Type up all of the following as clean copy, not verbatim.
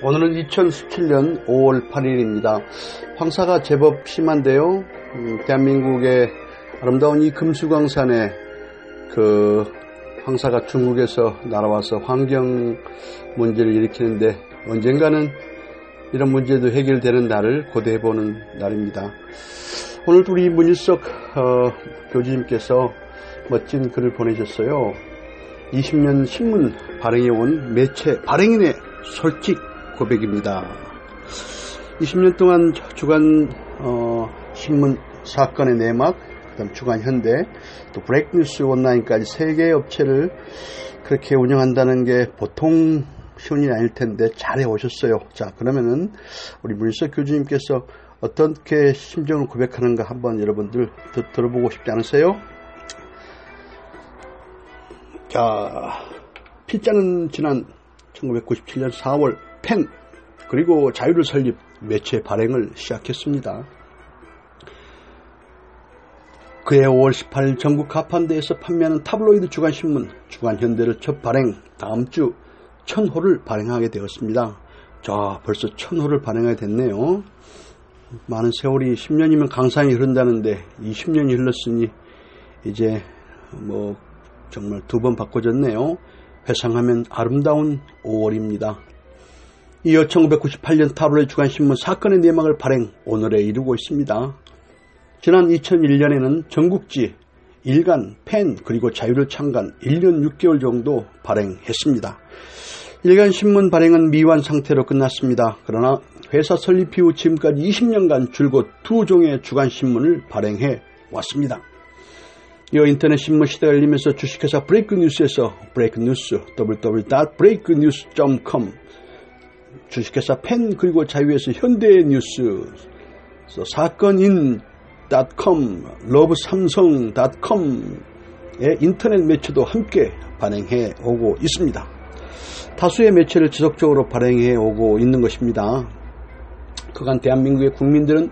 오늘은 2017년 5월 8일입니다. 황사가 제법 심한데요. 대한민국의 아름다운 이 금수강산에 그 황사가 중국에서 날아와서 환경 문제를 일으키는데 언젠가는 이런 문제도 해결되는 날을 고대해보는 날입니다. 오늘 우리 문일석 교주님께서 멋진 글을 보내셨어요. 20년 신문 발행해 온 매체 발행인의 솔직 고백입니다. 20년 동안 주간 신문 사건의 내막, 그다음 주간 현대, 또 브레이크뉴스 온라인까지 3개의 업체를 그렇게 운영한다는 게 보통 쉬운 일이 아닐 텐데 잘해 오셨어요. 자, 그러면은 우리 문일석 교주님께서 어떻게 심정을 고백하는가 한번 여러분들 들어보고 싶지 않으세요? 자, 필자는 지난 1997년 4월 펜 그리고 자유를 설립 매체 발행을 시작했습니다. 그해 5월 18일 전국 가판대에서 판매하는 타블로이드 주간신문 주간현대를 첫 발행, 다음 주 1000호를 발행하게 되었습니다. 자, 벌써 1000호를 발행하게 됐네요. 많은 세월이 10년이면 강산이 흐른다는데 20년이 흘렀으니 이제 정말 2번 바꿔졌네요. 회상하면 아름다운 5월입니다. 이어 1998년 타블로이드 주간신문 사건의 내막을 발행, 오늘에 이르고 있습니다. 지난 2001년에는 전국지, 일간, 펜, 그리고 자유를 창간 1년 6개월 정도 발행했습니다. 일간 신문 발행은 미완 상태로 끝났습니다. 그러나 회사 설립 이후 지금까지 20년간 줄곧 2종의 주간신문을 발행해 왔습니다. 이어 인터넷 신문 시대가 열리면서 주식회사 브레이크뉴스에서 브레이크뉴스 www.breaknews.com, 주식회사 펜 그리고 자유에서 현대뉴스, 사건인.com, 러브삼성.com의 인터넷 매체도 함께 발행해 오고 있습니다. 다수의 매체를 지속적으로 발행해 오고 있는 것입니다. 그간 대한민국의 국민들은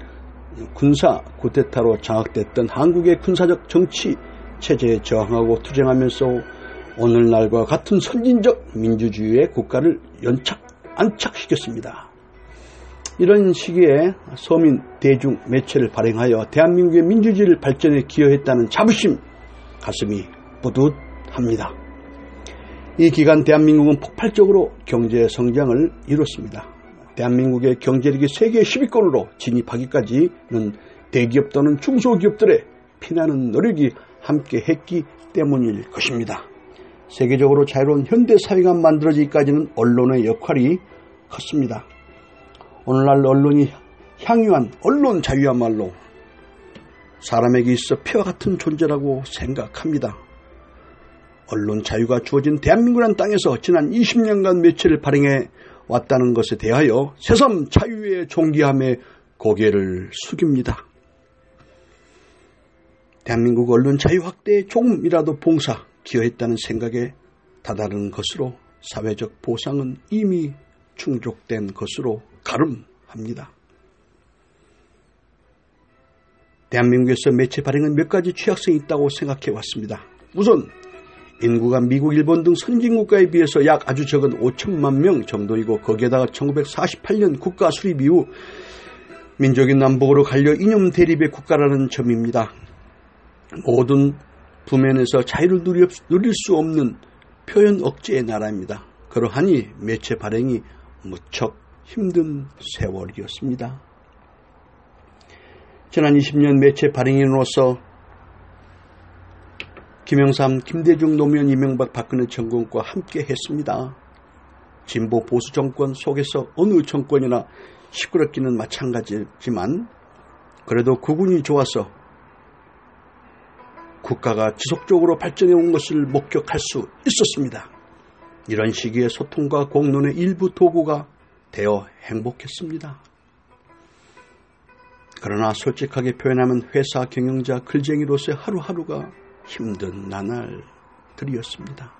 군사 쿠데타로 장악됐던 한국의 군사적 정치 체제에 저항하고 투쟁하면서 오늘날과 같은 선진적 민주주의의 국가를 안착시켰습니다. 이런 시기에 서민 대중 매체를 발행하여 대한민국의 민주주의를 발전에 기여했다는 자부심, 가슴이 뿌듯합니다. 이 기간 대한민국은 폭발적으로 경제 성장을 이뤘습니다. 대한민국의 경제력이 세계 10위권으로 진입하기까지는 대기업 또는 중소기업들의 피나는 노력이 함께 했기 때문일 것입니다. 세계적으로 자유로운 현대사회가 만들어지기까지는 언론의 역할이 컸습니다. 오늘날 언론이 향유한 언론 자유야말로 사람에게 있어 피와 같은 존재라고 생각합니다. 언론 자유가 주어진 대한민국이라는 땅에서 지난 20년간 매체를 발행해 왔다는 것에 대하여 새삼 자유의 존귀함에 고개를 숙입니다. 대한민국 언론 자유 확대에 조금이라도 봉사, 기여했다는 생각에 다다른 것으로 사회적 보상은 이미 충족된 것으로 가름합니다. 대한민국에서 매체 발행은 몇 가지 취약성이 있다고 생각해 왔습니다. 우선 인구가 미국, 일본 등 선진국가에 비해서 약 아주 적은 5천만 명 정도이고 거기에다가 1948년 국가 수립 이후 민족이 남북으로 갈려 이념 대립의 국가라는 점입니다. 모든 부면에서 자유를 누릴 수 없는 표현 억제의 나라입니다. 그러하니 매체 발행이 무척 힘든 세월이었습니다. 지난 20년 매체 발행인으로서 김영삼, 김대중, 노무현, 이명박, 박근혜 정권과 함께 했습니다. 진보 보수 정권 속에서 어느 정권이나 시끄럽기는 마찬가지지만 그래도 국운이 좋아서 국가가 지속적으로 발전해 온 것을 목격할 수 있었습니다. 이런 시기에 소통과 공론의 일부 도구가 되어 행복했습니다. 그러나 솔직하게 표현하면 회사 경영자 글쟁이로서의 하루하루가 힘든 나날들이었습니다.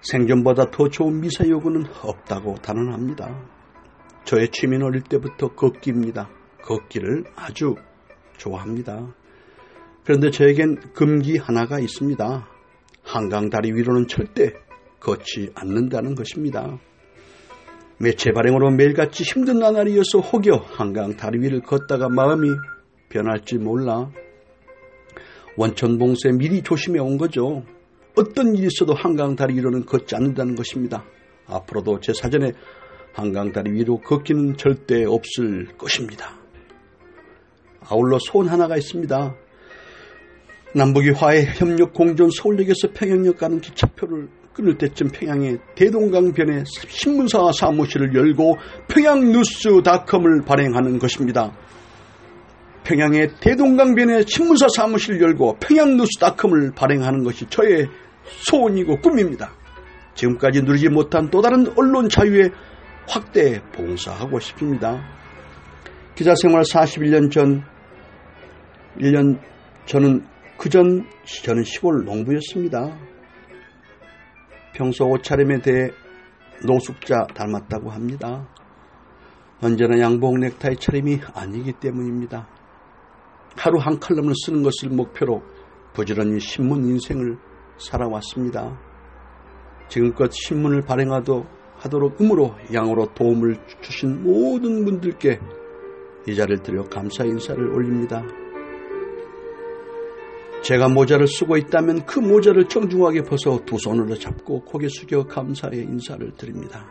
생존보다 더 좋은 미사여구는 없다고 단언합니다. 저의 취미는 어릴 때부터 걷기입니다. 걷기를 아주 좋아합니다. 그런데 저에겐 금기 하나가 있습니다. 한강 다리 위로는 절대 걷지 않는다는 것입니다. 매체 발행으로 매일같이 힘든 나날이어서 혹여 한강 다리 위를 걷다가 마음이 변할지 몰라 원천 봉쇄 미리 조심해 온 거죠. 어떤 일이 있어도 한강 다리 위로는 걷지 않는다는 것입니다. 앞으로도 제 사전에 한강 다리 위로 걷기는 절대 없을 것입니다. 아울러 소원 하나가 있습니다. 남북이 화해 협력 공존 서울역에서 평양역 가는 기차표를 끊을 때쯤 평양의 대동강변에 신문사 사무실을 열고 평양뉴스닷컴을 발행하는 것입니다. 평양의 대동강변에 신문사 사무실을 열고 평양뉴스닷컴을 발행하는 것이 저의 소원이고 꿈입니다. 지금까지 누리지 못한 또 다른 언론 자유의 확대 봉사하고 싶습니다. 기자생활 41년 전 1년 저는 저는 시골 농부였습니다. 평소 옷차림에 대해 노숙자 닮았다고 합니다. 언제나 양복 넥타이 차림이 아니기 때문입니다. 하루 한 칼럼을 쓰는 것을 목표로 부지런히 신문 인생을 살아왔습니다. 지금껏 신문을 발행하도록 음으로 양으로 도움을 주신 모든 분들께 이 자리를 드려 감사 인사를 올립니다. 제가 모자를 쓰고 있다면 그 모자를 정중하게 벗어 두 손으로 잡고 고개 숙여 감사의 인사를 드립니다.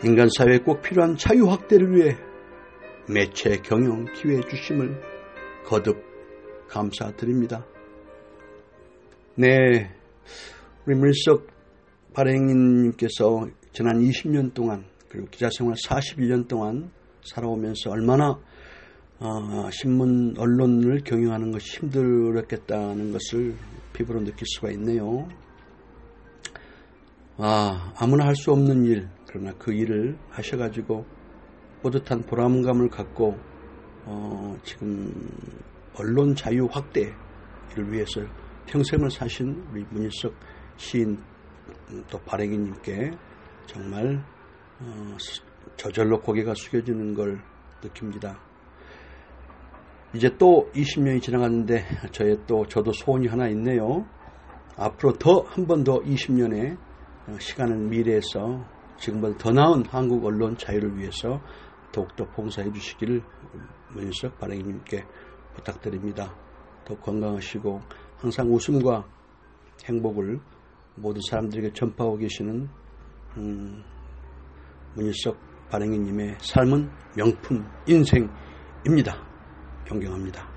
인간 사회에 꼭 필요한 자유 확대를 위해 매체 경영 기회 주심을 거듭 감사드립니다. 네, 우리 문일석 발행인님께서 지난 20년 동안 그리고 기자생활 41년 동안 살아오면서 얼마나 신문 언론을 경영하는 것이 힘들었겠다는 것을 피부로 느낄 수가 있네요. 아무나 할 수 없는 일, 그러나 그 일을 하셔가지고 뿌듯한 보람감을 갖고 지금 언론 자유 확대를 위해서 평생을 사신 우리 문일석 시인 또 발행인님께 정말 저절로 고개가 숙여지는 걸 느낍니다. 이제 또 20년이 지나갔는데 저도 소원이 하나 있네요. 앞으로 한 번 더 20년의 시간을 미래에서 지금보다 더 나은 한국 언론 자유를 위해서 더욱더 봉사해 주시기를 문일석 발행인님께 부탁드립니다. 더 건강하시고 항상 웃음과 행복을 모든 사람들에게 전파하고 계시는 문일석 발행인님의 삶은 명품 인생입니다. 존경합니다.